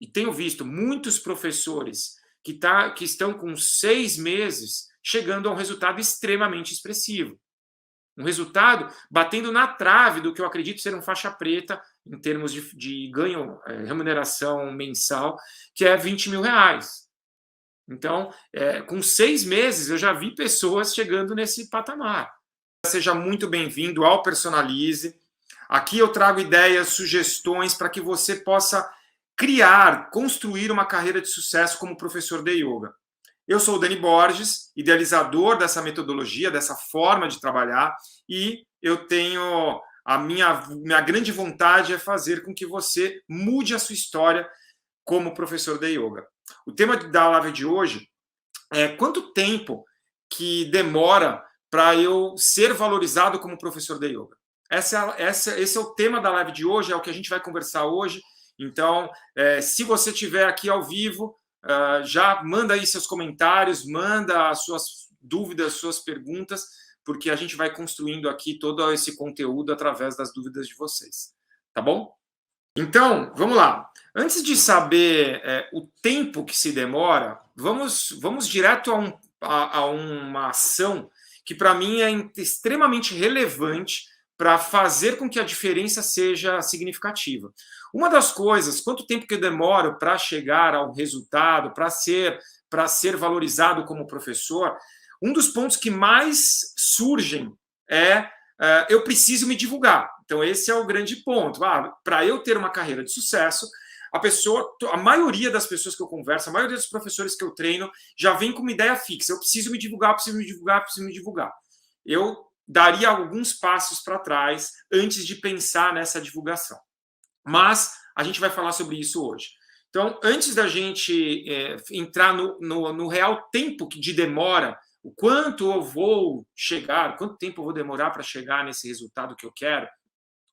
e tenho visto muitos professores que estão com 6 meses chegando a um resultado extremamente expressivo. Um resultado batendo na trave do que eu acredito ser um faixa preta em termos de ganho, remuneração mensal, que é R$ 20.000. Então, com 6 meses, eu já vi pessoas chegando nesse patamar. Seja muito bem-vindo ao Personalize. Aqui eu trago ideias, sugestões para que você possa criar, construir uma carreira de sucesso como professor de yoga. Eu sou o Dani Borges, idealizador dessa metodologia, dessa forma de trabalhar, e eu tenho a minha grande vontade é fazer com que você mude a sua história como professor de yoga. O tema da live de hoje é quanto tempo que demora para eu ser valorizado como professor de yoga. Esse é o tema da live de hoje, é o que a gente vai conversar hoje. Então, se você estiver aqui ao vivo, já manda aí seus comentários, manda as suas dúvidas, suas perguntas, porque a gente vai construindo aqui todo esse conteúdo através das dúvidas de vocês. Tá bom? Então, vamos lá. Antes de saber o tempo que se demora, vamos direto a uma ação que, para mim, é extremamente relevante para fazer com que a diferença seja significativa. Uma das coisas, quanto tempo que eu demoro para chegar ao resultado, para ser valorizado como professor, um dos pontos que mais surgem é eu preciso me divulgar. Então, esse é o grande ponto. Para eu ter uma carreira de sucesso, a maioria das pessoas que eu converso, a maioria dos professores que eu treino, já vem com uma ideia fixa. Eu preciso me divulgar, preciso me divulgar, preciso me divulgar. Eu daria alguns passos para trás antes de pensar nessa divulgação. Mas a gente vai falar sobre isso hoje. Então, antes da gente entrar no real tempo de demora, o quanto eu vou chegar, quanto tempo eu vou demorar para chegar nesse resultado que eu quero,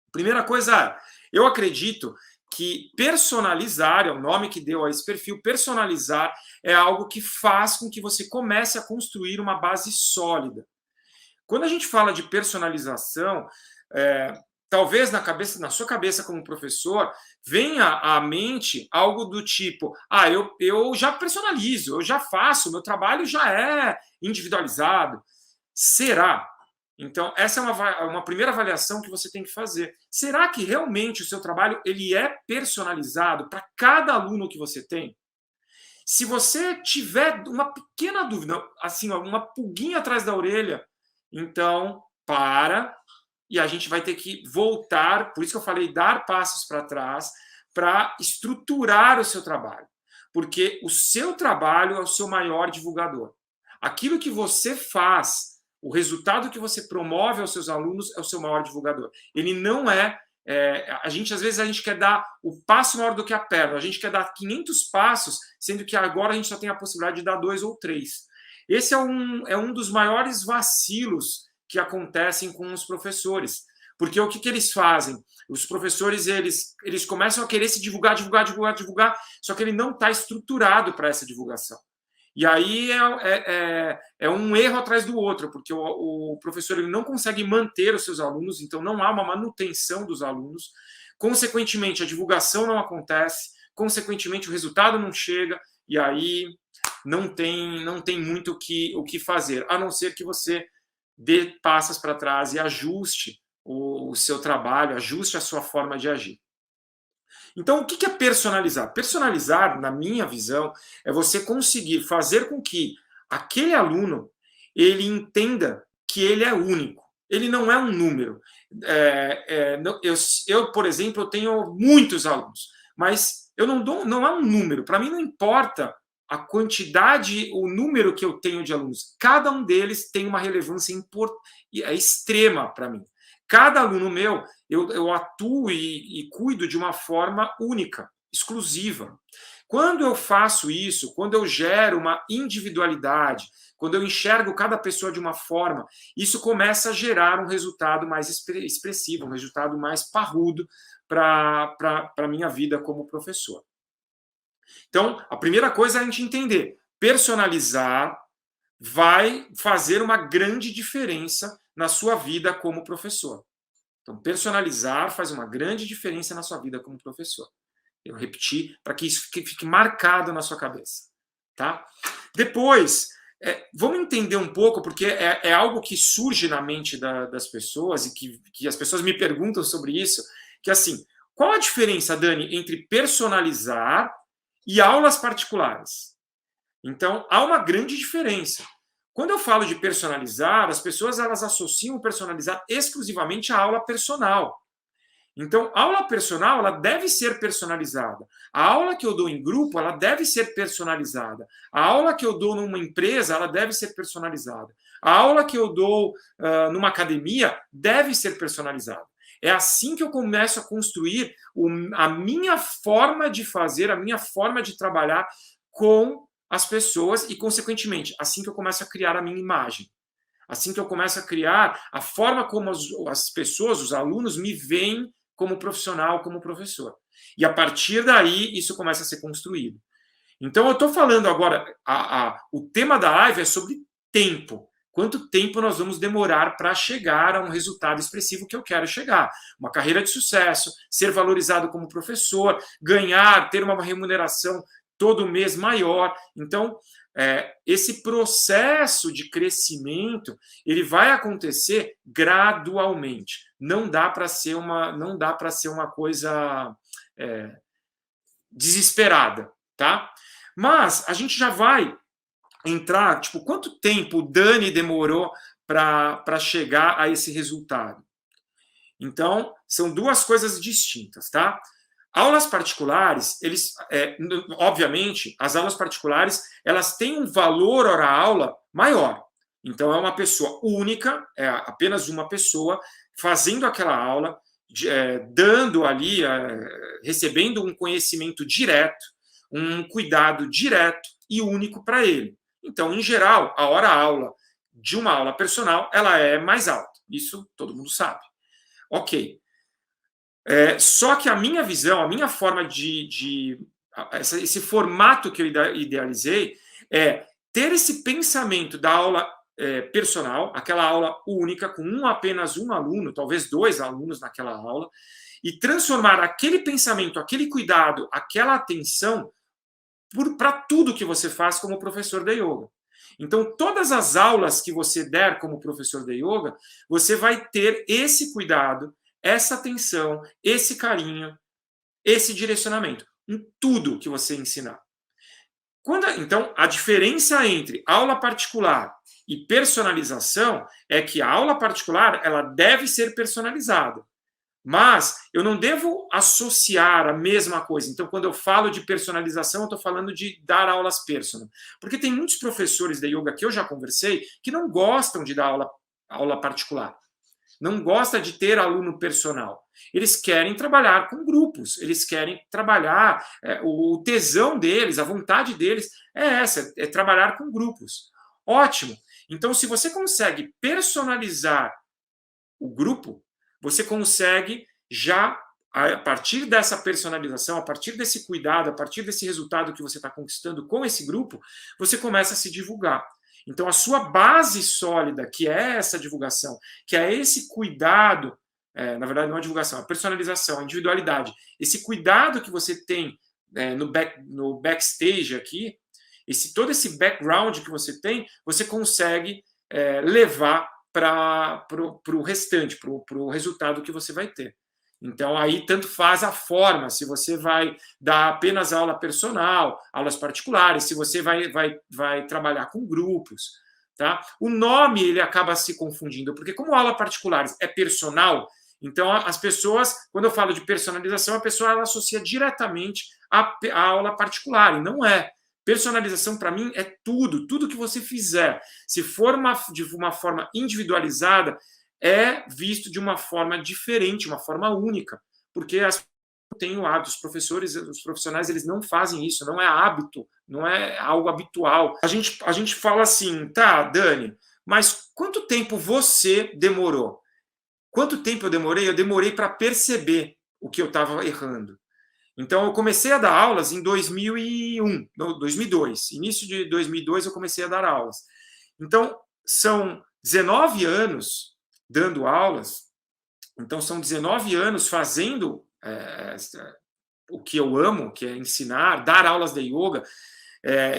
primeira coisa, eu acredito que personalizar, é o nome que deu a esse perfil, personalizar é algo que faz com que você comece a construir uma base sólida. Quando a gente fala de personalização, talvez na sua cabeça como professor, venha à mente algo do tipo, eu já personalizo, eu já faço, meu trabalho já é individualizado. Será? Então, essa é uma primeira avaliação que você tem que fazer. Será que realmente o seu trabalho ele é personalizado para cada aluno que você tem? Se você tiver uma pequena dúvida, assim, uma pulguinha atrás da orelha, então para e a gente vai ter que voltar, por isso que eu falei dar passos para trás, para estruturar o seu trabalho. Porque o seu trabalho é o seu maior divulgador. Aquilo que você faz, o resultado que você promove aos seus alunos é o seu maior divulgador. Ele não às vezes a gente quer dar o passo maior do que a perna, a gente quer dar 500 passos, sendo que agora a gente só tem a possibilidade de dar 2 ou 3. Esse é um dos maiores vacilos que acontecem com os professores. Porque o que eles fazem? Os professores eles começam a querer se divulgar, só que ele não está estruturado para essa divulgação. E aí é um erro atrás do outro, porque o professor ele não consegue manter os seus alunos, então não há uma manutenção dos alunos. Consequentemente, a divulgação não acontece, consequentemente, o resultado não chega, e aí não tem muito o que fazer, a não ser que você dê passos para trás e ajuste o seu trabalho, ajuste a sua forma de agir. Então, o que é personalizar? Personalizar, na minha visão, é você conseguir fazer com que aquele aluno ele entenda que ele é único. Ele não é um número. Eu, por exemplo, eu tenho muitos alunos, mas eu não é um número. Para mim, não importa a quantidade, o número que eu tenho de alunos. Cada um deles tem uma relevância extrema para mim. Cada aluno meu, eu atuo e cuido de uma forma única, exclusiva. Quando eu faço isso, quando eu gero uma individualidade, quando eu enxergo cada pessoa de uma forma, isso começa a gerar um resultado mais expressivo, um resultado mais parrudo para a minha vida como professor. Então, a primeira coisa é a gente entender, personalizar vai fazer uma grande diferença na sua vida como professor. Então, personalizar faz uma grande diferença na sua vida como professor. Eu repeti para que isso fique marcado na sua cabeça. Tá? Depois, vamos entender um pouco, porque é algo que surge na mente das pessoas e que as pessoas me perguntam sobre isso, que assim, qual a diferença, Dani, entre personalizar e aulas particulares? Então, há uma grande diferença. Quando eu falo de personalizar, as pessoas elas associam o personalizar exclusivamente à aula personal. Então, a aula personal ela deve ser personalizada. A aula que eu dou em grupo ela deve ser personalizada. A aula que eu dou numa empresa ela deve ser personalizada. A aula que eu dou numa academia deve ser personalizada. É assim que eu começo a construir a minha forma de fazer, a minha forma de trabalhar com as pessoas e, consequentemente, assim que eu começo a criar a minha imagem. Assim que eu começo a criar a forma como as pessoas, os alunos, me veem como profissional, como professor. E a partir daí, isso começa a ser construído. Então, eu estou falando agora, o tema da live é sobre tempo. Quanto tempo nós vamos demorar para chegar a um resultado expressivo que eu quero chegar? Uma carreira de sucesso, ser valorizado como professor, ganhar, ter uma remuneração todo mês maior. Então, esse processo de crescimento ele vai acontecer gradualmente. Não dá para ser uma coisa desesperada, tá? Mas a gente já vai entrar, tipo, quanto tempo o Dani demorou para chegar a esse resultado? Então, são duas coisas distintas, tá? Aulas particulares, obviamente, as aulas particulares, elas têm um valor hora-aula maior. Então, é uma pessoa única, é apenas uma pessoa, fazendo aquela aula, dando ali, recebendo um conhecimento direto, um cuidado direto e único para ele. Então, em geral, a hora-aula de uma aula personal, ela é mais alta. Isso todo mundo sabe. Ok. Só que a minha visão, a minha forma esse formato que eu idealizei é ter esse pensamento da aula personal, aquela aula única, com apenas um aluno, talvez 2 alunos naquela aula, e transformar aquele pensamento, aquele cuidado, aquela atenção para tudo que você faz como professor de yoga. Então, todas as aulas que você der como professor de yoga, você vai ter esse cuidado, essa atenção, esse carinho, esse direcionamento em tudo que você ensinar. Então, a diferença entre aula particular e personalização é que a aula particular ela deve ser personalizada. Mas eu não devo associar a mesma coisa. Então, quando eu falo de personalização, eu estou falando de dar aulas personal. Porque tem muitos professores de yoga que eu já conversei que não gostam de dar aula particular. Não gostam de ter aluno personal. Eles querem trabalhar com grupos, eles querem trabalhar, o tesão deles, a vontade deles é essa, é trabalhar com grupos. Ótimo. Então, se você consegue personalizar o grupo, você consegue já, a partir dessa personalização, a partir desse cuidado, a partir desse resultado que você está conquistando com esse grupo, você começa a se divulgar. Então, a sua base sólida, que é essa divulgação, que é esse cuidado, na verdade não é a divulgação, a personalização, a individualidade, esse cuidado que você tem no backstage aqui, todo esse background que você tem, você consegue levar para o restante, para o resultado que você vai ter. Então, aí tanto faz a forma, se você vai dar apenas aula personal, aulas particulares, se você vai trabalhar com grupos. Tá? O nome ele acaba se confundindo, porque como aula particulares é personal, então as pessoas, quando eu falo de personalização, a pessoa ela associa diretamente à aula particular, e não é. Personalização, para mim, é tudo que você fizer. Se for de uma forma individualizada, é visto de uma forma diferente, uma forma única, porque as pessoas não têm o hábito, os profissionais, eles não fazem isso, não é hábito, não é algo habitual. A gente fala assim, tá, Dani, mas quanto tempo você demorou? Quanto tempo eu demorei? Eu demorei para perceber o que eu estava errando. Então, eu comecei a dar aulas em 2002. Início de 2002, eu comecei a dar aulas. Então, são 19 anos dando aulas. Então, são 19 anos fazendo o que eu amo, que é ensinar, dar aulas de yoga,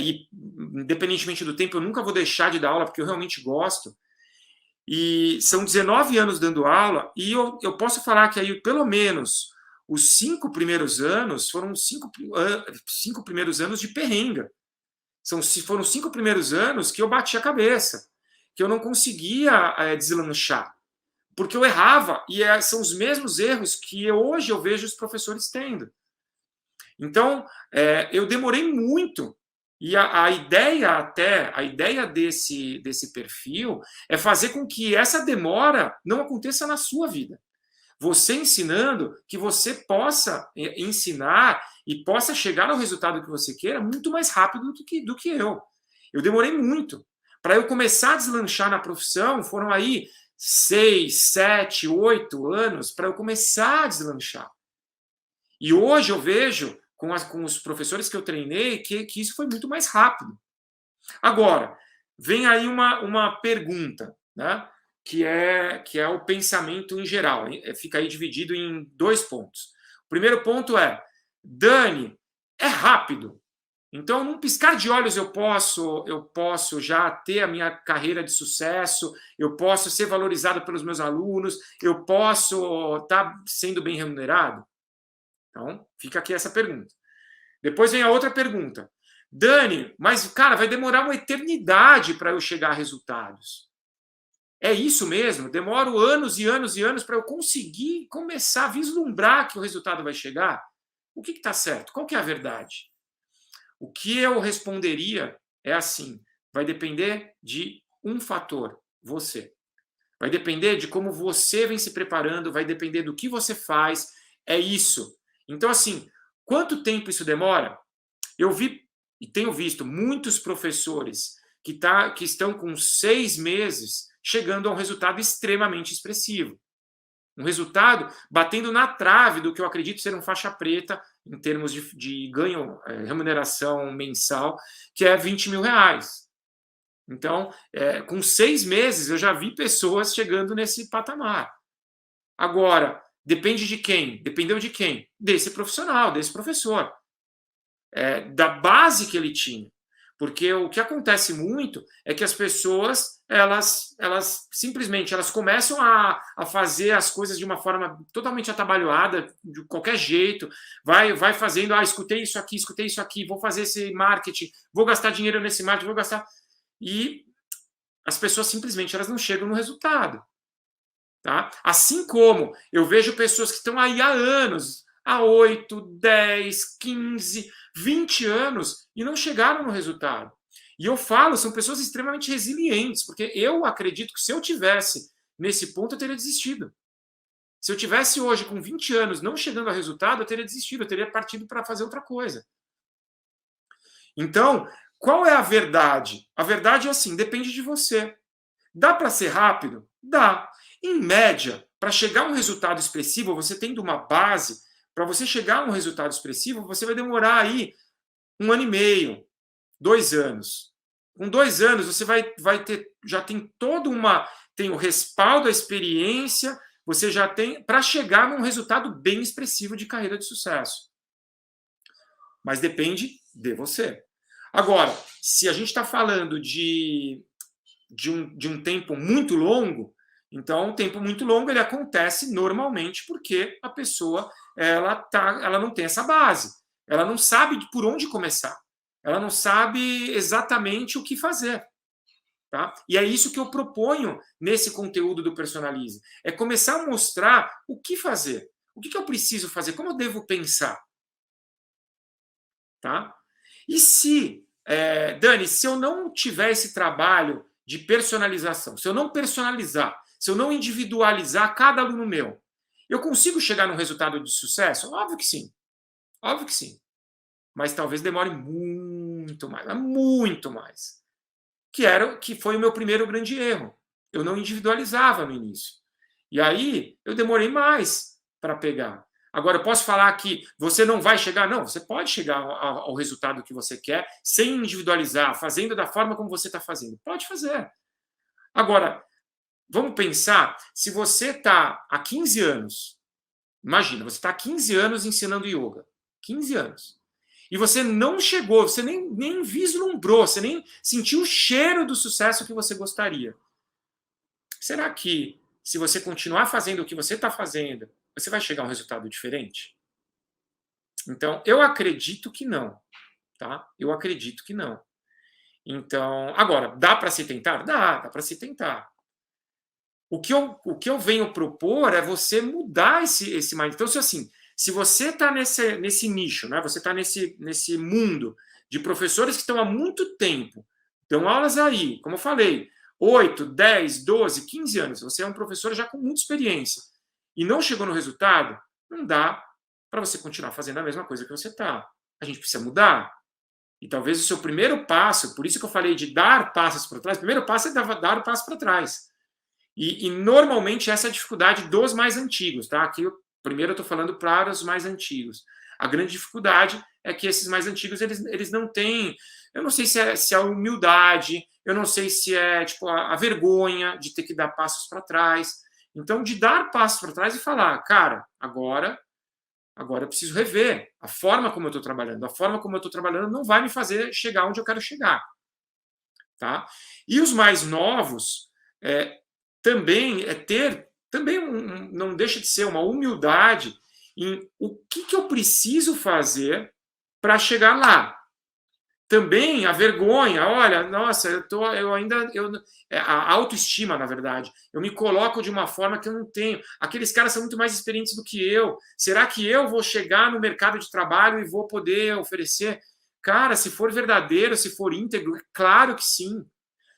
e independentemente do tempo, eu nunca vou deixar de dar aula, porque eu realmente gosto. E são 19 anos dando aula, e eu posso falar que aí, pelo menos, os 5 primeiros anos foram 5 primeiros anos de perrenga. Foram 5 primeiros anos que eu bati a cabeça, que eu não conseguia deslanchar, porque eu errava, e são os mesmos erros que hoje eu vejo os professores tendo. Então, eu demorei muito. E a ideia desse perfil é fazer com que essa demora não aconteça na sua vida. Você ensinando que você possa ensinar e possa chegar ao resultado que você queira muito mais rápido do que eu. Eu demorei muito. Para eu começar a deslanchar na profissão, foram aí 6, 7, 8 anos para eu começar a deslanchar. E hoje eu vejo, com os professores que eu treinei, que isso foi muito mais rápido. Agora, vem aí uma pergunta, né? Que é o pensamento em geral. Fica aí dividido em 2 pontos. O primeiro ponto é, Dani, é rápido. Então, num piscar de olhos, eu posso já ter a minha carreira de sucesso, eu posso ser valorizado pelos meus alunos, eu posso estar sendo bem remunerado? Então, fica aqui essa pergunta. Depois vem a outra pergunta. Dani, mas, cara, vai demorar uma eternidade para eu chegar a resultados. É isso mesmo? Demoro anos e anos e anos para eu conseguir começar a vislumbrar que o resultado vai chegar? O que está certo? Qual que é a verdade? O que eu responderia é assim, vai depender de um fator, você. Vai depender de como você vem se preparando, vai depender do que você faz, é isso. Então, assim, quanto tempo isso demora? Eu vi e tenho visto muitos professores que estão com 6 meses chegando a um resultado extremamente expressivo. Um resultado batendo na trave do que eu acredito ser um faixa preta em termos de ganho, remuneração mensal, que é 20 mil reais. Então, com 6 meses, eu já vi pessoas chegando nesse patamar. Agora, depende de quem? Dependeu de quem? Desse profissional, desse professor. Da base que ele tinha. Porque o que acontece muito é que as pessoas, elas simplesmente elas começam a fazer as coisas de uma forma totalmente atabalhoada, de qualquer jeito, vai fazendo, escutei isso aqui, vou fazer esse marketing, vou gastar dinheiro nesse marketing, vou gastar... E as pessoas simplesmente elas não chegam no resultado. Tá? Assim como eu vejo pessoas que estão aí há anos, há 8, 10, 15, 20 anos e não chegaram no resultado. E eu falo, são pessoas extremamente resilientes, porque eu acredito que se eu tivesse nesse ponto, eu teria desistido. Se eu tivesse hoje com 20 anos não chegando ao resultado, eu teria desistido, eu teria partido para fazer outra coisa. Então, qual é a verdade? A verdade é assim, depende de você. Dá para ser rápido? Dá. Em média, para chegar a um resultado expressivo, você tendo uma base, para você chegar a um resultado expressivo, você vai demorar aí 1 ano e meio, 2 anos. Com 2 anos, você vai ter, já tem tem o respaldo, a experiência, você já tem para chegar num resultado bem expressivo de carreira de sucesso. Mas depende de você. Agora, se a gente está falando de um tempo muito longo, então um tempo muito longo ele acontece normalmente porque a pessoa ela não tem essa base, ela não sabe por onde começar, ela não sabe exatamente o que fazer. Tá? E é isso que eu proponho nesse conteúdo do Personalize, é começar a mostrar o que fazer, o que eu preciso fazer, como eu devo pensar. Tá? E Dani, se eu não tiver esse trabalho de personalização, se eu não personalizar, se eu não individualizar cada aluno meu, eu consigo chegar num resultado de sucesso? Óbvio que sim. Óbvio que sim. Mas talvez demore muito mais, muito mais. Que foi o meu primeiro grande erro. Eu não individualizava no início. E aí eu demorei mais para pegar. Agora, eu posso falar que você não vai chegar? Não, você pode chegar ao resultado que você quer sem individualizar, fazendo da forma como você está fazendo. Pode fazer. Agora, vamos pensar, se você está há 15 anos, imagina, você está há 15 anos ensinando yoga. 15 anos. E você não chegou, você nem vislumbrou, você nem sentiu o cheiro do sucesso que você gostaria. Será que, se você continuar fazendo o que você está fazendo, você vai chegar a um resultado diferente? Então, eu acredito que não. Tá? Eu acredito que não. Então, agora, dá para se tentar? Dá para se tentar. O que eu venho propor é você mudar esse mind. Então, se você está nesse nicho, né? Você está nesse mundo de professores que estão há muito tempo, dão aulas aí, como eu falei, 8, 10, 12, 15 anos, você é um professor já com muita experiência e não chegou no resultado, não dá para você continuar fazendo a mesma coisa que você está. A gente precisa mudar. E talvez o seu primeiro passo, por isso que eu falei de dar passos para trás, o primeiro passo é dar o passo para trás. E normalmente essa é a dificuldade dos mais antigos, tá? Aqui, primeiro eu estou falando para os mais antigos. A grande dificuldade é que esses mais antigos, eles não têm, eu não sei se é a humildade, eu não sei se é tipo, a vergonha de ter que dar passos para trás. Então, de dar passos para trás e falar, cara, agora eu preciso rever a forma como eu estou trabalhando. A forma como eu estou trabalhando não vai me fazer chegar onde eu quero chegar. Tá? E os mais novos também não deixa de ser uma humildade em o que eu preciso fazer para chegar lá. Também a vergonha, olha, nossa, a autoestima, na verdade, eu me coloco de uma forma que eu não tenho. Aqueles caras são muito mais experientes do que eu. Será que eu vou chegar no mercado de trabalho e vou poder oferecer? Cara, se for verdadeiro, se for íntegro, claro que sim.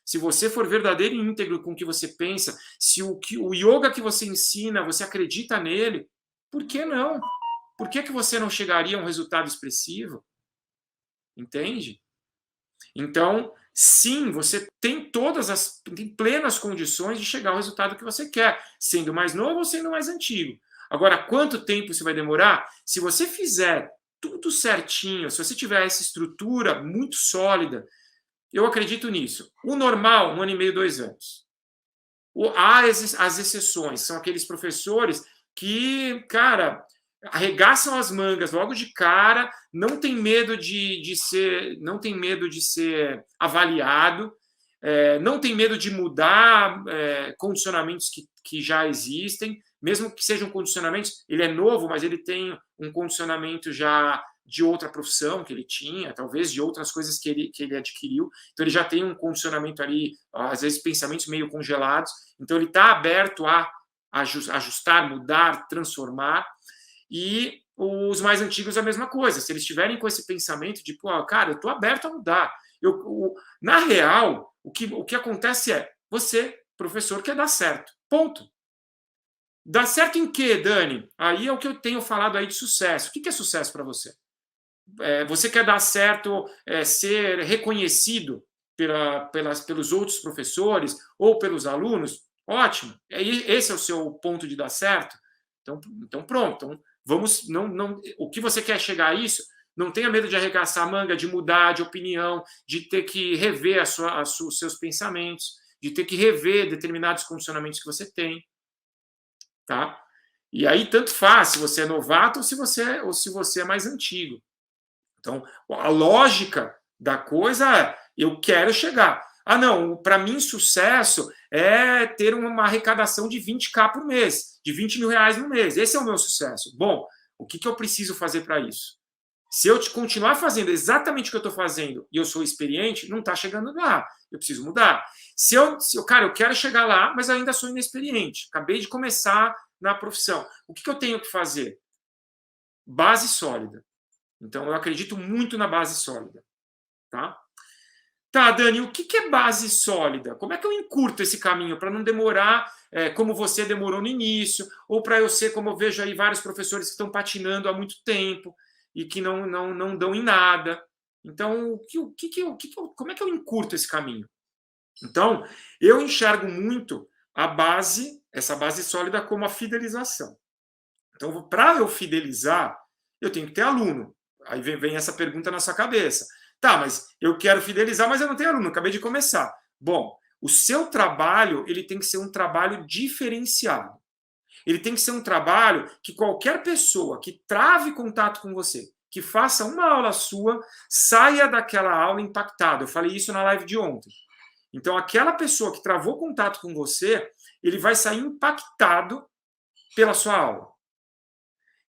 Se você for verdadeiro e íntegro com o que você pensa, se o yoga que você ensina, você acredita nele, por que não? Por que você não chegaria a um resultado expressivo? Entende? Então, sim, você tem tem plenas condições de chegar ao resultado que você quer, sendo mais novo ou sendo mais antigo. Agora, quanto tempo isso vai demorar? Se você fizer tudo certinho, se você tiver essa estrutura muito sólida, eu acredito nisso. O normal, 1 ano e meio, 2 anos. Há as exceções, são aqueles professores que, cara, arregaçam as mangas logo de cara, não tem medo de ser avaliado, não tem medo de mudar condicionamentos que já existem, mesmo que sejam condicionamentos, ele é novo, mas ele tem um condicionamento já de outra profissão que ele tinha, talvez de outras coisas que ele adquiriu, então ele já tem um condicionamento ali, às vezes pensamentos meio congelados, então ele está aberto a ajustar, mudar, transformar. E os mais antigos a mesma coisa. Se eles estiverem com esse pensamento de, pô, cara, eu estou aberto a mudar. Na real, o que acontece é, você, professor, quer dar certo. Ponto. Dar certo em quê, Dani? Aí é o que eu tenho falado aí de sucesso. O que é sucesso para você? Você quer dar certo, ser reconhecido pelos outros professores ou pelos alunos? Ótimo. Esse é o seu ponto de dar certo? Então pronto. Então, o que você quer chegar a isso? Não tenha medo de arregaçar a manga, de mudar de opinião, de ter que rever os seus pensamentos, de ter que rever determinados condicionamentos que você tem. Tá? E aí, tanto faz se você é novato ou se você é mais antigo. Então, a lógica da coisa é, eu quero chegar. Ah, não, para mim sucesso é ter uma arrecadação de 20k por mês, de 20 mil reais no mês. Esse é o meu sucesso. Bom, o que eu preciso fazer para isso? Se eu continuar fazendo exatamente o que eu estou fazendo e eu sou experiente, não está chegando lá. Eu preciso mudar. Cara, eu quero chegar lá, mas ainda sou inexperiente. Acabei de começar na profissão. O que eu tenho que fazer? Base sólida. Então, eu acredito muito na base sólida. Tá, Dani, o que é base sólida? Como é que eu encurto esse caminho para não demorar como você demorou no início, ou para eu ser como eu vejo aí vários professores que estão patinando há muito tempo e que não dão em nada. Então, como é que eu encurto esse caminho? Então, eu enxergo muito essa base sólida como a fidelização. Então, para eu fidelizar, eu tenho que ter aluno. Aí vem essa pergunta na sua cabeça. Tá, mas eu quero fidelizar, mas eu não tenho aluno, acabei de começar. Bom, o seu trabalho ele tem que ser um trabalho diferenciado. Ele tem que ser um trabalho que qualquer pessoa que trave contato com você, que faça uma aula sua, saia daquela aula impactado. Eu falei isso na live de ontem. Então, aquela pessoa que travou contato com você, ele vai sair impactado pela sua aula.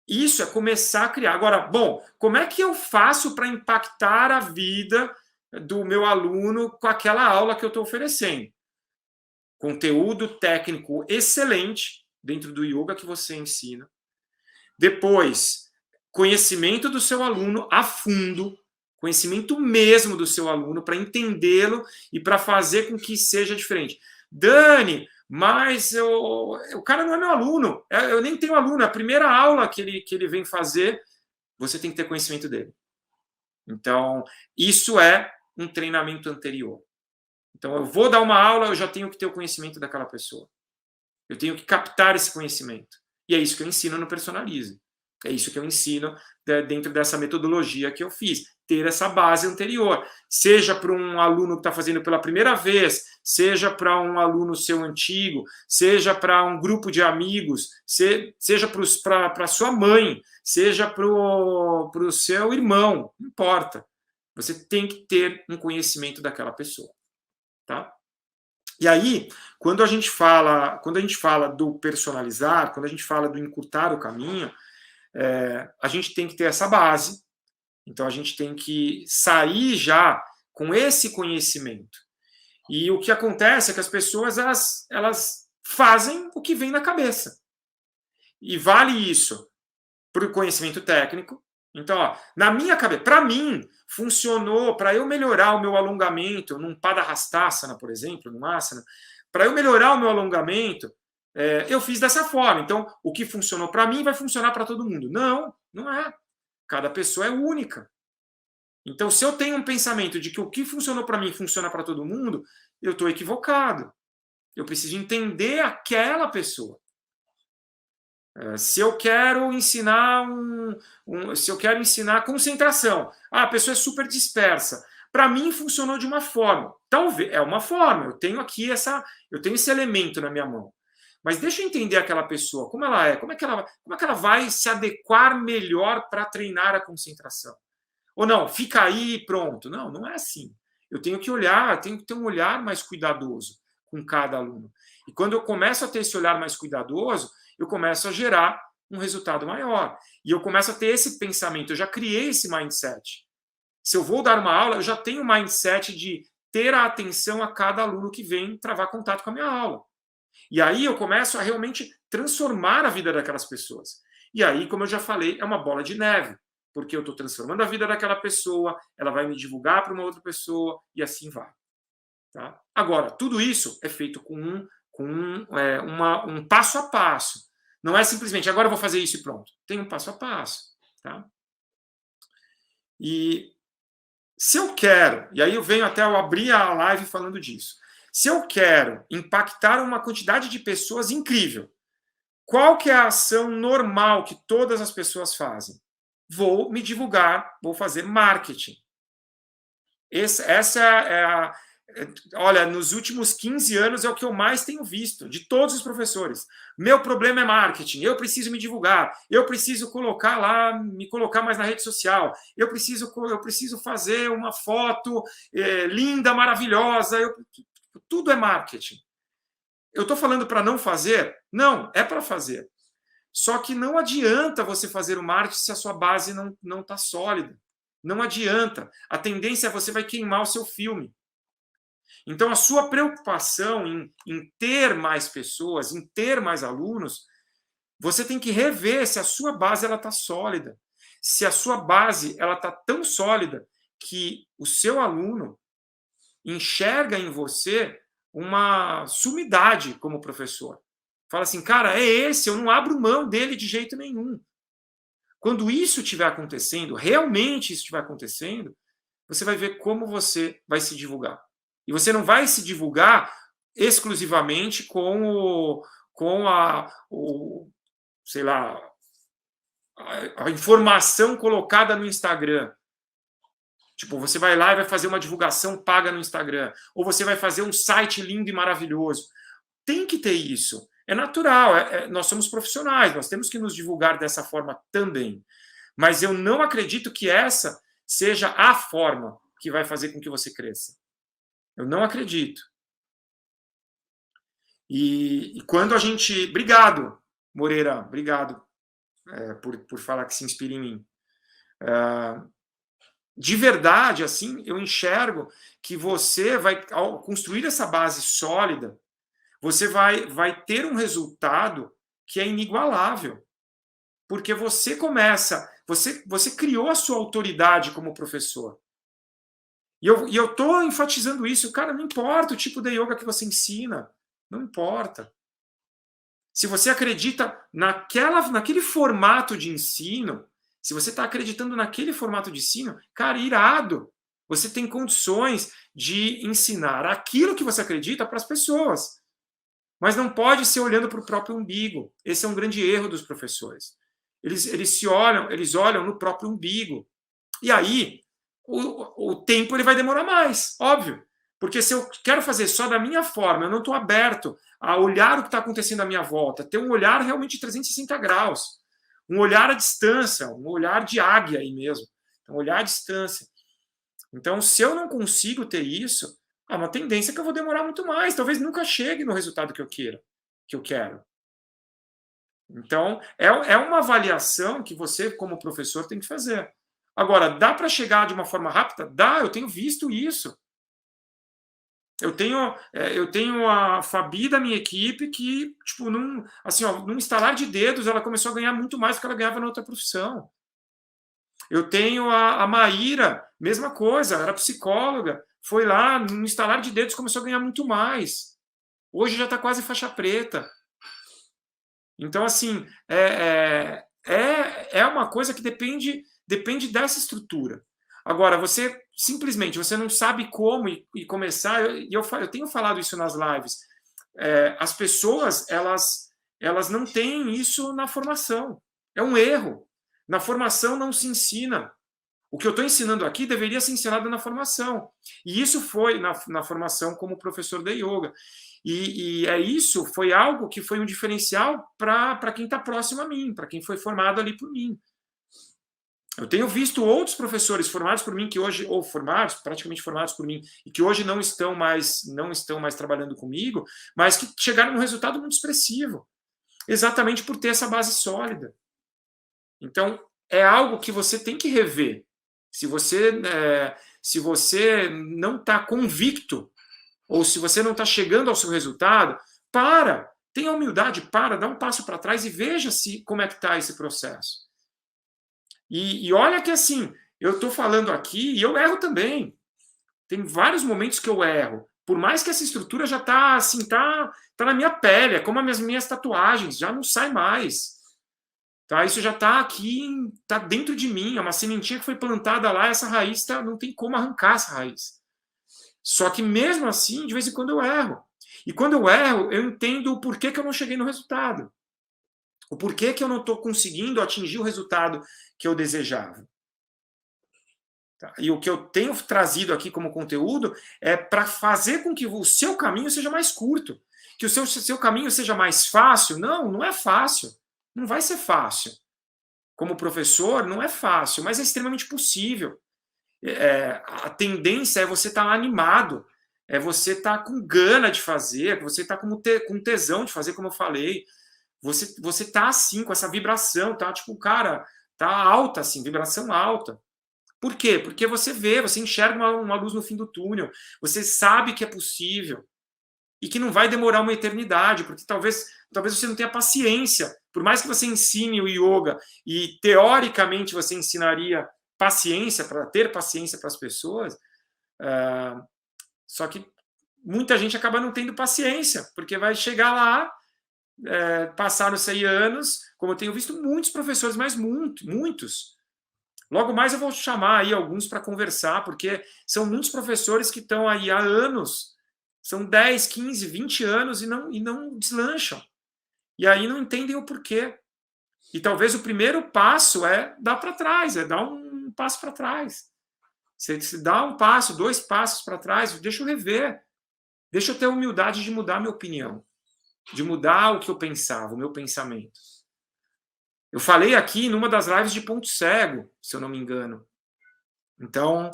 Isso é começar a criar. Agora, bom, como é que eu faço para impactar a vida do meu aluno com aquela aula que eu estou oferecendo? Conteúdo técnico excelente dentro do yoga que você ensina. Depois, conhecimento do seu aluno a fundo, conhecimento mesmo do seu aluno para entendê-lo e para fazer com que seja diferente. Dani, mas o cara não é meu aluno, eu nem tenho aluno, é a primeira aula que ele vem fazer, você tem que ter conhecimento dele. Então, isso é um treinamento anterior. Então, eu vou dar uma aula, eu já tenho que ter o conhecimento daquela pessoa. Eu tenho que captar esse conhecimento. E é isso que eu ensino no Personalize. É isso que eu ensino dentro dessa metodologia que eu fiz. Ter essa base anterior. Seja para um aluno que está fazendo pela primeira vez, seja para um aluno seu antigo, seja para um grupo de amigos, seja para sua mãe, seja para o seu irmão, não importa. Você tem que ter um conhecimento daquela pessoa. Tá? E aí, quando a gente fala do personalizar, quando a gente fala do encurtar o caminho, a gente tem que ter essa base. Então, a gente tem que sair já com esse conhecimento. E o que acontece é que as pessoas elas fazem o que vem na cabeça. E vale isso para o conhecimento técnico. Então, ó, na minha cabeça, para mim, funcionou para eu melhorar o meu alongamento num Padahastasana, por exemplo, num asana. Para eu melhorar o meu alongamento, eu fiz dessa forma. Então, o que funcionou para mim vai funcionar para todo mundo. Não, não é. Cada pessoa é única. Então, se eu tenho um pensamento de que o que funcionou para mim funciona para todo mundo, eu estou equivocado. Eu preciso entender aquela pessoa. Se eu quero ensinar se eu quero ensinar concentração, a pessoa é super dispersa. Para mim funcionou de uma forma. Talvez é uma forma. Eu tenho aqui eu tenho esse elemento na minha mão. Mas deixa eu entender aquela pessoa, como ela é, como é que ela vai se adequar melhor para treinar a concentração. Ou não, fica aí e pronto. Não, não é assim. Eu tenho que olhar, eu tenho que ter um olhar mais cuidadoso com cada aluno. E quando eu começo a ter esse olhar mais cuidadoso, eu começo a gerar um resultado maior. E eu começo a ter esse pensamento, eu já criei esse mindset. Se eu vou dar uma aula, eu já tenho o mindset de ter a atenção a cada aluno que vem travar contato com a minha aula. E aí eu começo a realmente transformar a vida daquelas pessoas. E aí, como eu já falei, é uma bola de neve, porque eu estou transformando a vida daquela pessoa, ela vai me divulgar para uma outra pessoa, e assim vai. Tá? Agora, tudo isso é feito com um passo a passo. Não é simplesmente, agora eu vou fazer isso e pronto. Tem um passo a passo. Tá? E se eu quero, e aí eu venho até eu abrir a live falando disso, se eu quero impactar uma quantidade de pessoas incrível, qual que é a ação normal que todas as pessoas fazem? Vou me divulgar, vou fazer marketing. Essa é a... Olha, nos últimos 15 anos é o que eu mais tenho visto, de todos os professores. Meu problema é marketing, eu preciso me divulgar, eu preciso colocar lá, me colocar mais na rede social, eu preciso fazer uma foto linda, maravilhosa, tudo é marketing. Eu estou falando para não fazer? Não, é para fazer. Só que não adianta você fazer o marketing se a sua base não está sólida. Não adianta. A tendência é você vai queimar o seu filme. Então, a sua preocupação em ter mais pessoas, em ter mais alunos, você tem que rever se a sua base está sólida. Se a sua base está tão sólida que o seu aluno enxerga em você uma sumidade como professor. Fala assim, cara, é esse, eu não abro mão dele de jeito nenhum. Quando isso estiver acontecendo, realmente isso estiver acontecendo, você vai ver como você vai se divulgar. E você não vai se divulgar exclusivamente com sei lá, a informação colocada no Instagram. Tipo, você vai lá e vai fazer uma divulgação paga no Instagram. Ou você vai fazer um site lindo e maravilhoso. Tem que ter isso. É natural. Nós somos profissionais, nós temos que nos divulgar dessa forma também. Mas eu não acredito que essa seja a forma que vai fazer com que você cresça. Eu não acredito. E quando a gente... Obrigado, Moreira, obrigado por falar que se inspira em mim. De verdade, assim, eu enxergo que você vai, ao construir essa base sólida, você vai ter um resultado que é inigualável. Porque você começa, você criou a sua autoridade como professor. E eu estou enfatizando isso, cara, não importa o tipo de yoga que você ensina, não importa. Se você acredita naquele formato de ensino, se você está acreditando naquele formato de ensino, cara, irado. Você tem condições de ensinar aquilo que você acredita para as pessoas. Mas não pode ser olhando para o próprio umbigo. Esse é um grande erro dos professores. Eles olham no próprio umbigo. E aí, o tempo ele vai demorar mais, óbvio. Porque se eu quero fazer só da minha forma, eu não estou aberto a olhar o que está acontecendo à minha volta, ter um olhar realmente de 360 graus, um olhar à distância, um olhar de águia aí mesmo, um olhar à distância. Então, se eu não consigo ter isso, há uma tendência que eu vou demorar muito mais, talvez nunca chegue no resultado que eu quero. Então, é uma avaliação que você, como professor, tem que fazer. Agora, dá para chegar de uma forma rápida? Dá, eu tenho visto isso. Eu tenho a Fabi da minha equipe que, tipo, num estalar de dedos, ela começou a ganhar muito mais do que ela ganhava na outra profissão. Eu tenho a Maíra, mesma coisa, era psicóloga, foi lá, num estalar de dedos, começou a ganhar muito mais. Hoje já está quase faixa preta. Então, assim, é uma coisa que depende dessa estrutura. Agora, você simplesmente você não sabe como e começar, eu tenho falado isso nas lives, as pessoas, elas não têm isso na formação. É um erro. Na formação não se ensina. O que eu estou ensinando aqui deveria ser ensinado na formação. E isso foi na formação como professor de yoga. E isso foi algo que foi um diferencial para quem está próximo a mim, para quem foi formado ali por mim. Eu tenho visto outros professores formados por mim que hoje, ou praticamente formados por mim, e que hoje não estão mais trabalhando comigo, mas que chegaram a um resultado muito expressivo, exatamente por ter essa base sólida. Então, é algo que você tem que rever. Se você não está convicto, ou se você não está chegando ao seu resultado, tenha humildade, dá um passo para trás e veja como é que está esse processo. E olha que assim, eu estou falando aqui e eu erro também. Tem vários momentos que eu erro. Por mais que essa estrutura já está assim, tá na minha pele, é como as minhas tatuagens, já não sai mais. Tá? Isso já está aqui, está dentro de mim, é uma sementinha que foi plantada lá, essa raiz não tem como arrancar essa raiz. Só que mesmo assim, de vez em quando eu erro. E quando eu erro, eu entendo o porquê que eu não cheguei no resultado. O porquê que eu não estou conseguindo atingir o resultado que eu desejava. Tá? E o que eu tenho trazido aqui como conteúdo é para fazer com que o seu caminho seja mais curto. Que o seu caminho seja mais fácil. Não é fácil. Não vai ser fácil. Como professor, não é fácil, mas é extremamente possível. A tendência é você estar animado, é você estar com gana de fazer, você estar com tesão de fazer, como eu falei. Você tá assim, com essa vibração, tá? Tipo, cara, tá alta, assim, vibração alta. Por quê? Porque você enxerga uma luz no fim do túnel, você sabe que é possível e que não vai demorar uma eternidade, porque talvez você não tenha paciência. Por mais que você ensine o yoga e, teoricamente, você ensinaria paciência, para ter paciência para as pessoas, só que muita gente acaba não tendo paciência, porque vai chegar lá, passaram 100 anos, como eu tenho visto muitos professores, mas muitos. Logo mais eu vou chamar aí alguns para conversar, porque são muitos professores que estão aí há anos, são 10, 15, 20 anos e não deslancham. E aí não entendem o porquê. E talvez o primeiro passo é dar para trás, é dar um passo para trás. Você dá um passo, 2 passos para trás, deixa eu rever. Deixa eu ter a humildade de mudar a minha opinião, de mudar o que eu pensava, o meu pensamento. Eu falei aqui numa das lives de ponto cego, se eu não me engano. Então,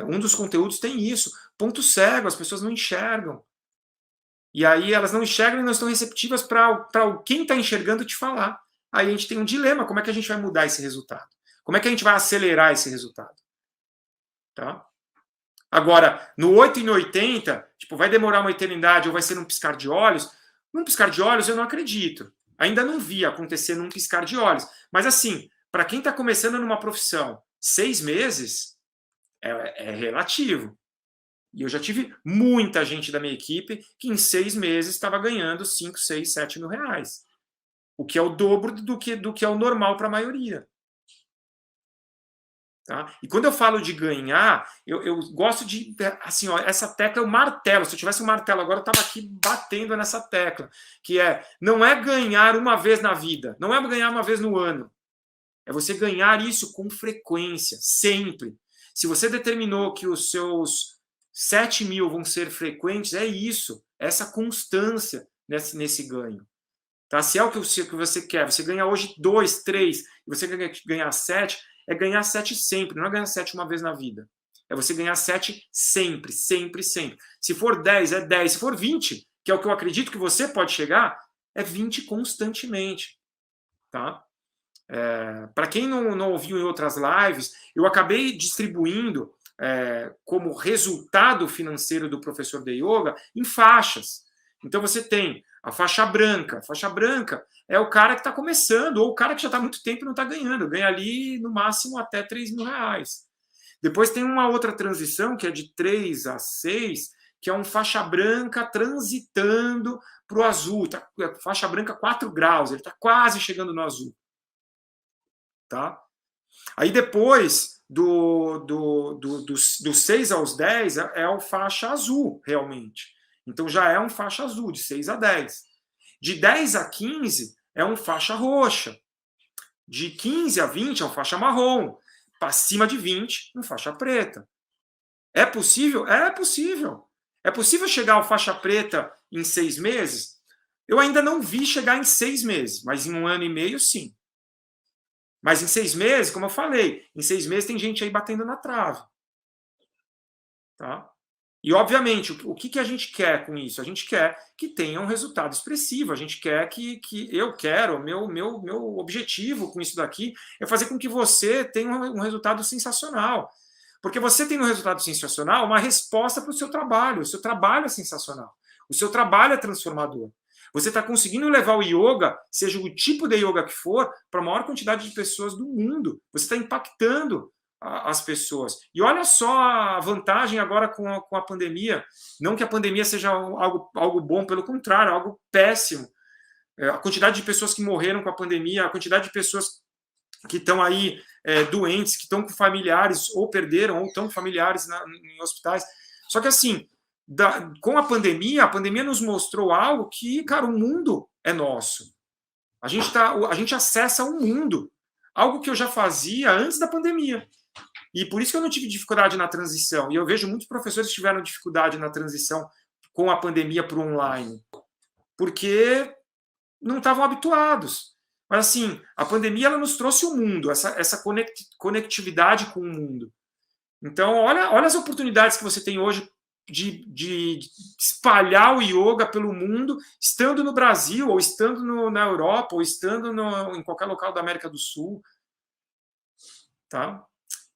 um dos conteúdos tem isso. Ponto cego, as pessoas não enxergam. E aí elas não enxergam e não estão receptivas para quem está enxergando te falar. Aí a gente tem um dilema, como é que a gente vai mudar esse resultado? Como é que a gente vai acelerar esse resultado? Tá? Agora, no 8 e no 80, tipo, vai demorar uma eternidade ou vai ser num piscar de olhos? Num piscar de olhos eu não acredito. Ainda não vi acontecer num piscar de olhos. Mas assim, para quem está começando numa profissão, 6 meses é relativo. E eu já tive muita gente da minha equipe que em 6 meses estava ganhando 5, 6, 7 mil reais. O que é o dobro do que é o normal para a maioria. Tá? E quando eu falo de ganhar, eu gosto de, assim, ó, essa tecla é o martelo. Se eu tivesse um martelo agora, eu estava aqui batendo nessa tecla, que não é ganhar uma vez na vida, não é ganhar uma vez no ano, é você ganhar isso com frequência, sempre. Se você determinou que os seus 7 mil vão ser frequentes, é isso, essa constância nesse ganho. Tá? Se é o que você quer, você ganha hoje 2, 3, e você quer ganhar 7, é ganhar 7 sempre, não é ganhar 7 uma vez na vida. É você ganhar 7 sempre, sempre, sempre. Se for 10, é 10. Se for 20, que é o que eu acredito que você pode chegar, é 20 constantemente. Tá? Para quem não ouviu em outras lives, eu acabei distribuindo como resultado financeiro do professor de yoga em faixas. Então você tem a faixa branca. A faixa branca é o cara que está começando, ou o cara que já está há muito tempo e não está ganhando. Ganha ali, no máximo, até 3 mil reais. Depois tem uma outra transição, que é de 3 a 6, que é um faixa branca transitando para o azul. Tá, faixa branca 4 graus, ele está quase chegando no azul. Tá? Aí depois, dos 6 aos 10, é o faixa azul, realmente. Então já é um faixa azul, de 6 a 10. De 10 a 15 é um faixa roxa. De 15 a 20 é um faixa marrom. Para cima de 20, um faixa preta. É possível? É possível. É possível chegar ao faixa preta em 6 meses? Eu ainda não vi chegar em 6 meses, mas em 1 ano e meio, sim. Mas em 6 meses, como eu falei, em 6 meses tem gente aí batendo na trave. Tá? E, obviamente, o que a gente quer com isso? A gente quer que tenha um resultado expressivo, a gente quer o meu objetivo com isso daqui é fazer com que você tenha um resultado sensacional. Porque você tem um resultado sensacional uma resposta para o seu trabalho. O seu trabalho é sensacional. O seu trabalho é transformador. Você está conseguindo levar o yoga, seja o tipo de yoga que for, para a maior quantidade de pessoas do mundo. Você está impactando as pessoas. E olha só a vantagem agora com a pandemia. Não que a pandemia seja algo bom, pelo contrário, algo péssimo. A quantidade de pessoas que morreram com a pandemia, a quantidade de pessoas que estão aí doentes, que estão com familiares, ou perderam, ou estão com familiares em hospitais. Só que assim, com a pandemia nos mostrou algo que, cara, o mundo é nosso. A gente acessa o mundo. Algo que eu já fazia antes da pandemia. E por isso que eu não tive dificuldade na transição. E eu vejo muitos professores que tiveram dificuldade na transição com a pandemia para o online. Porque não estavam habituados. Mas, assim, a pandemia ela nos trouxe o mundo, essa conectividade com o mundo. Então, olha as oportunidades que você tem hoje de espalhar o yoga pelo mundo, estando no Brasil, ou estando na Europa, ou estando em qualquer local da América do Sul. Tá?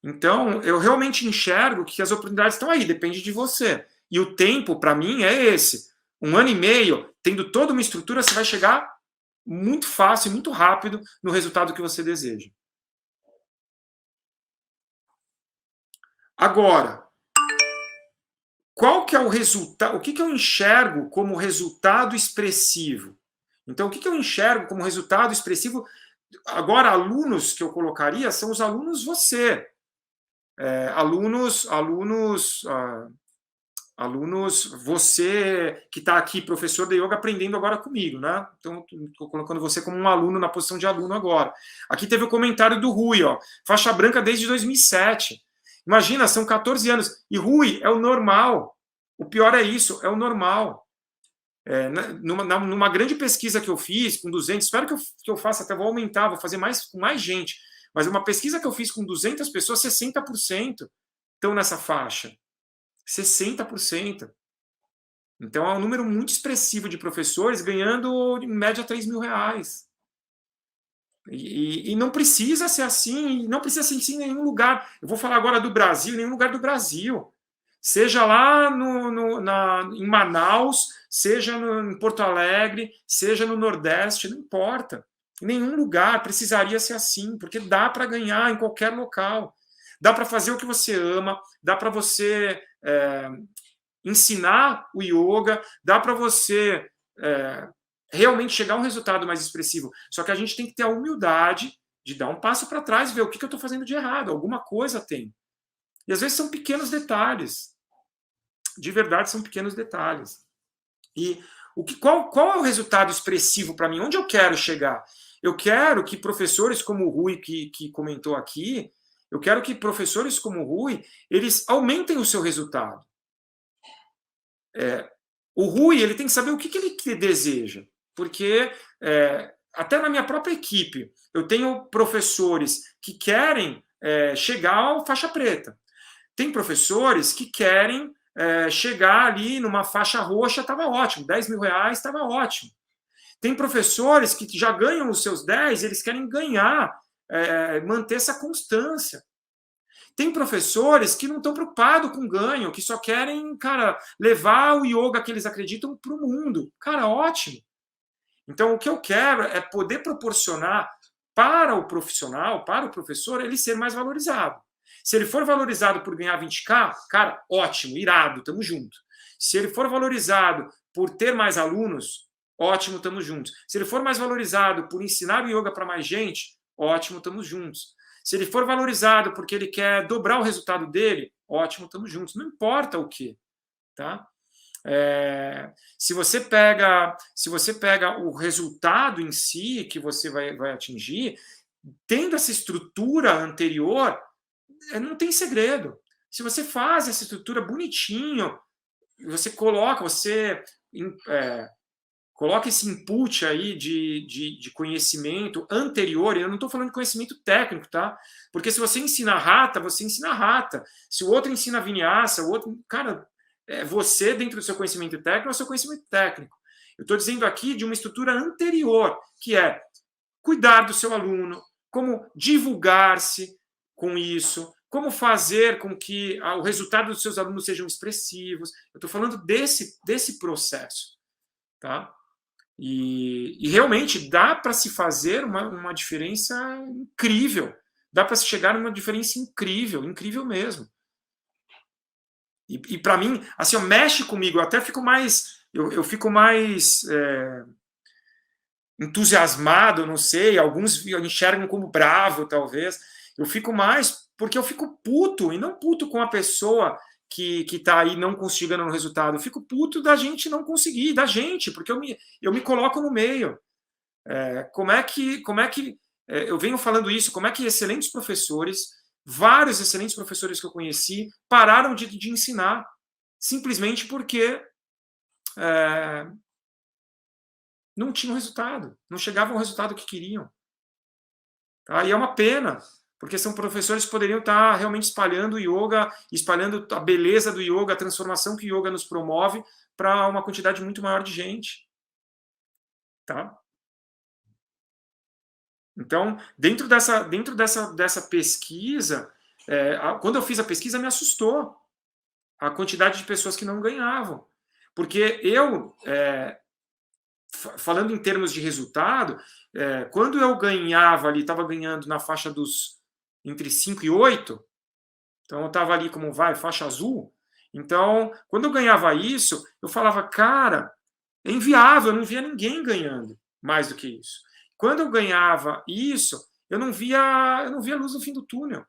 Então, eu realmente enxergo que as oportunidades estão aí, depende de você. E o tempo, para mim, é esse. 1 ano e meio, tendo toda uma estrutura, você vai chegar muito fácil, muito rápido no resultado que você deseja. Agora, qual que é o resultado? O que eu enxergo como resultado expressivo? Então, o que eu enxergo como resultado expressivo? Agora, alunos que eu colocaria são os alunos você. Alunos, você que está aqui, professor de yoga, aprendendo agora comigo, né? Então, estou colocando você como um aluno na posição de aluno agora. Aqui teve o comentário do Rui, ó, faixa branca desde 2007. Imagina, são 14 anos. E Rui, é o normal. O pior é isso, é o normal. Numa grande pesquisa que eu fiz, com 200, espero que eu faça, até vou aumentar, vou fazer com mais gente, mas uma pesquisa que eu fiz com 200 pessoas, 60% estão nessa faixa. 60%. Então é um número muito expressivo de professores ganhando, em média, R$3.000. E não precisa ser assim, não precisa ser assim em nenhum lugar. Eu vou falar agora do Brasil, em nenhum lugar do Brasil. Seja lá em Manaus, seja em Porto Alegre, seja no Nordeste, não importa. Em nenhum lugar precisaria ser assim, porque dá para ganhar em qualquer local. Dá para fazer o que você ama, dá para você ensinar o yoga, dá para você realmente chegar a um resultado mais expressivo. Só que a gente tem que ter a humildade de dar um passo para trás e ver o que eu estou fazendo de errado. Alguma coisa tem. E às vezes são pequenos detalhes. De verdade, são pequenos detalhes. E qual é o resultado expressivo para mim? Onde eu quero chegar? Eu quero que professores como o Rui, que comentou aqui, eu quero que professores como o Rui, eles aumentem o seu resultado. O Rui, ele tem que saber o que ele deseja. Porque até na minha própria equipe, eu tenho professores que querem chegar ao faixa preta. Tem professores que querem chegar ali numa faixa roxa, estava ótimo, R$10.000 estava ótimo. Tem professores que já ganham os seus 10, eles querem ganhar, manter essa constância. Tem professores que não estão preocupados com ganho, que só querem, cara, levar o yoga que eles acreditam para o mundo. Cara, ótimo. Então, o que eu quero é poder proporcionar para o profissional, para o professor, ele ser mais valorizado. Se ele for valorizado por ganhar 20K, cara, ótimo, irado, tamo junto. Se ele for valorizado por ter mais alunos, ótimo, tamo juntos. Se ele for mais valorizado por ensinar o yoga para mais gente, ótimo, tamo juntos. Se ele for valorizado porque ele quer dobrar o resultado dele, ótimo, tamo juntos. Não importa o quê, tá? Se você pega o resultado em si que você vai atingir, tendo essa estrutura anterior, não tem segredo. Se você faz essa estrutura bonitinho, você coloca esse input aí de conhecimento anterior, e eu não estou falando de conhecimento técnico, tá? Porque se você ensina rata, você ensina rata. Se o outro ensina vinyasa, o outro... Cara, você, dentro do seu conhecimento técnico, é o seu conhecimento técnico. Eu estou dizendo aqui de uma estrutura anterior, que é cuidar do seu aluno, como divulgar-se com isso, como fazer com que o resultado dos seus alunos sejam expressivos. Eu estou falando desse processo, tá? E realmente dá para se fazer uma diferença incrível. Dá para se chegar a uma diferença incrível, incrível mesmo. E para mim, assim, mexe comigo. Eu até fico mais... Eu fico mais entusiasmado, não sei. Alguns enxergam como bravo, talvez. Eu fico mais porque eu fico puto, e não puto com a pessoa que está aí não conseguindo o resultado. Eu fico puto da gente não conseguir, da gente, porque eu me coloco no meio. Como é que eu venho falando isso, como é que excelentes professores, vários excelentes professores que eu conheci, pararam de ensinar, simplesmente porque não tinham resultado, não chegavam ao resultado que queriam. Tá? E é uma pena, porque são professores que poderiam estar realmente espalhando o yoga, espalhando a beleza do yoga, a transformação que o yoga nos promove para uma quantidade muito maior de gente. Tá? Então, dentro dessa pesquisa, quando eu fiz a pesquisa, me assustou a quantidade de pessoas que não ganhavam. Porque eu, falando em termos de resultado, quando eu ganhava ali, estava ganhando na faixa dos entre 5 e 8, então eu estava ali como faixa azul. Então, quando eu ganhava isso, eu falava, cara, é inviável, eu não via ninguém ganhando mais do que isso. Quando eu ganhava isso, eu não via luz no fim do túnel.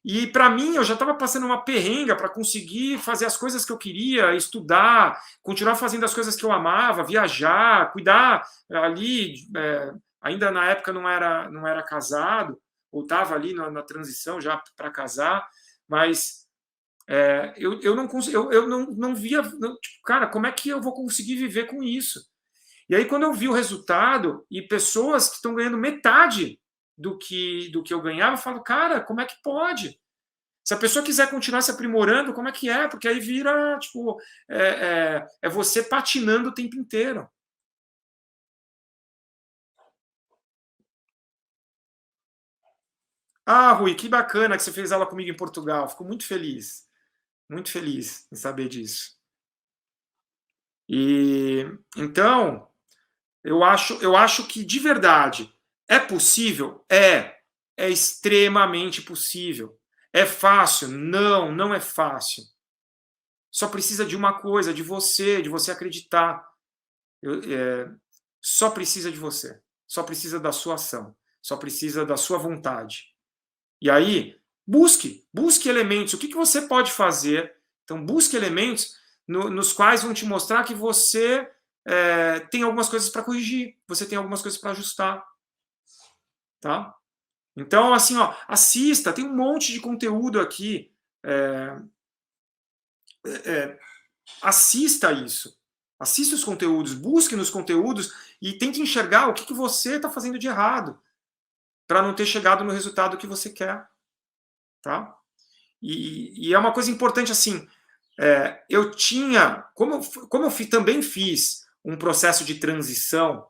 E para mim, eu já estava passando uma perrenga para conseguir fazer as coisas que eu queria, estudar, continuar fazendo as coisas que eu amava, viajar, cuidar ali. Ainda na época não era casado, ou estava ali na transição já para casar, mas eu não via, tipo, cara, como é que eu vou conseguir viver com isso? E aí, quando eu vi o resultado e pessoas que estão ganhando metade do que eu ganhava, eu falo, cara, como é que pode? Se a pessoa quiser continuar se aprimorando, como é que é? Porque aí vira, tipo, é você patinando o tempo inteiro. Ah, Rui, que bacana que você fez aula comigo em Portugal. Fico muito feliz em saber disso. E então, eu acho que de verdade é possível? É extremamente possível. É fácil? Não, não é fácil. Só precisa de uma coisa, de você acreditar. Só precisa de você. Só precisa da sua ação. Só precisa da sua vontade. E aí, busque elementos. O que você pode fazer? Então, busque elementos nos quais vão te mostrar que você tem algumas coisas para corrigir, você tem algumas coisas para ajustar, tá? Então, assim, ó, assista, tem um monte de conteúdo aqui. É, é, assista isso. Assista os conteúdos, busque nos conteúdos e tente enxergar o que você está fazendo de errado para não ter chegado no resultado que você quer, tá? E é uma coisa importante assim. Eu tinha, como eu também fiz um processo de transição,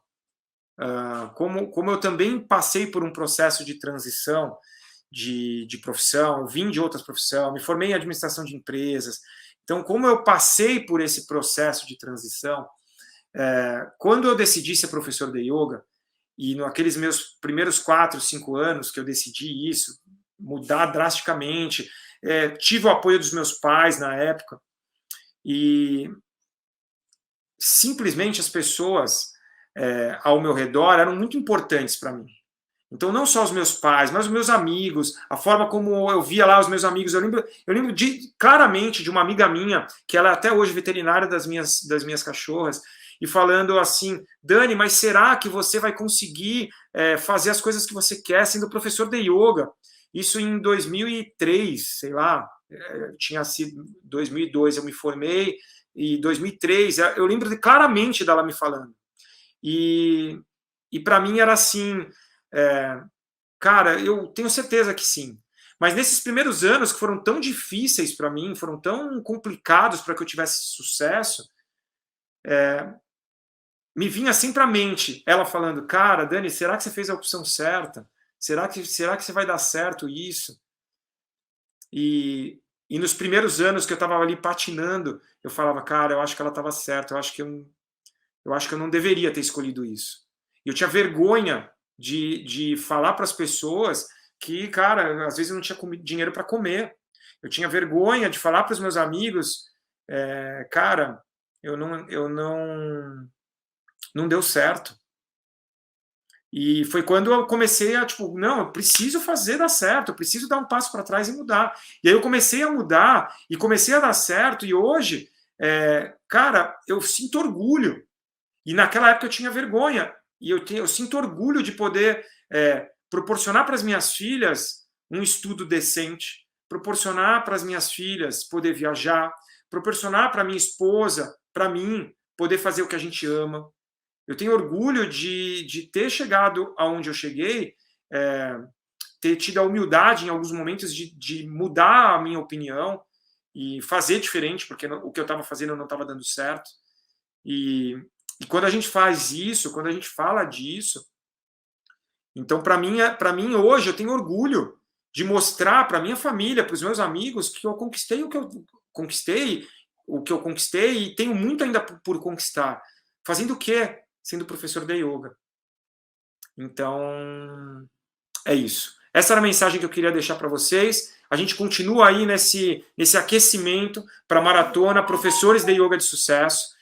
como eu também passei por um processo de transição de profissão, eu vim de outras profissões, me formei em administração de empresas. Então, como eu passei por esse processo de transição, quando eu decidi ser professor de yoga, e naqueles meus primeiros 4, 5 anos que eu decidi isso, mudar drasticamente, tive o apoio dos meus pais na época, e simplesmente as pessoas ao meu redor eram muito importantes para mim. Então, não só os meus pais, mas os meus amigos, a forma como eu via lá os meus amigos. Eu lembro claramente de uma amiga minha, que ela é até hoje veterinária das minhas cachorras, e falando assim, Dani, mas será que você vai conseguir fazer as coisas que você quer sendo professor de yoga? Isso em 2003, sei lá, tinha sido 2002, eu me formei, e 2003, eu lembro claramente dela me falando. E para mim era assim, é, cara, eu tenho certeza que sim. Mas nesses primeiros anos que foram tão difíceis para mim, foram tão complicados para que eu tivesse sucesso, me vinha sempre à mente ela falando, cara, Dani, será que você fez a opção certa? Será que você vai dar certo isso? E nos primeiros anos que eu estava ali patinando, eu falava, cara, eu acho que ela estava certa, eu acho que eu não deveria ter escolhido isso. E eu tinha vergonha de falar para as pessoas que, cara, às vezes eu não tinha dinheiro para comer. Eu tinha vergonha de falar para os meus amigos, cara, não deu certo. E foi quando eu comecei a, tipo, não, eu preciso fazer dar certo, eu preciso dar um passo para trás e mudar. E aí eu comecei a mudar e comecei a dar certo. E hoje, cara, eu sinto orgulho. E naquela época eu tinha vergonha. E eu sinto orgulho de poder proporcionar para as minhas filhas um estudo decente, proporcionar para as minhas filhas poder viajar, proporcionar para minha esposa, para mim, poder fazer o que a gente ama. Eu tenho orgulho de ter chegado aonde eu cheguei, ter tido a humildade em alguns momentos de mudar a minha opinião e fazer diferente, porque o que eu estava fazendo não estava dando certo. E quando a gente faz isso, quando a gente fala disso, então para mim hoje eu tenho orgulho de mostrar para minha família, para os meus amigos que eu conquistei o que eu conquistei e tenho muito ainda por conquistar. Fazendo o quê? Sendo professor de yoga. Então, é isso. Essa era a mensagem que eu queria deixar para vocês. A gente continua aí nesse aquecimento para a maratona Professores de Yoga de Sucesso.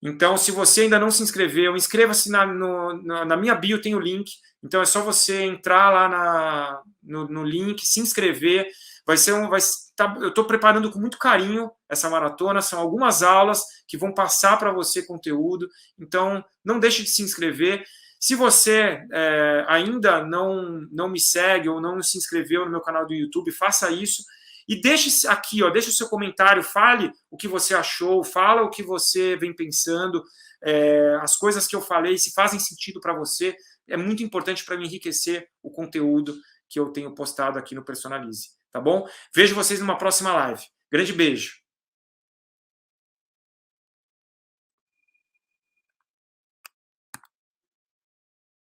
Então, se você ainda não se inscreveu, inscreva-se na minha bio, tem o link. Então, é só você entrar lá no link, se inscrever. Eu estou preparando com muito carinho essa maratona. São algumas aulas que vão passar para você conteúdo. Então, não deixe de se inscrever. Se você ainda não me segue ou não se inscreveu no meu canal do YouTube, faça isso. E deixe aqui, ó, deixe o seu comentário, fale o que você achou, fala o que você vem pensando, as coisas que eu falei, se fazem sentido para você. É muito importante para me enriquecer o conteúdo que eu tenho postado aqui no Personalize, tá bom? Vejo vocês numa próxima live. Grande beijo.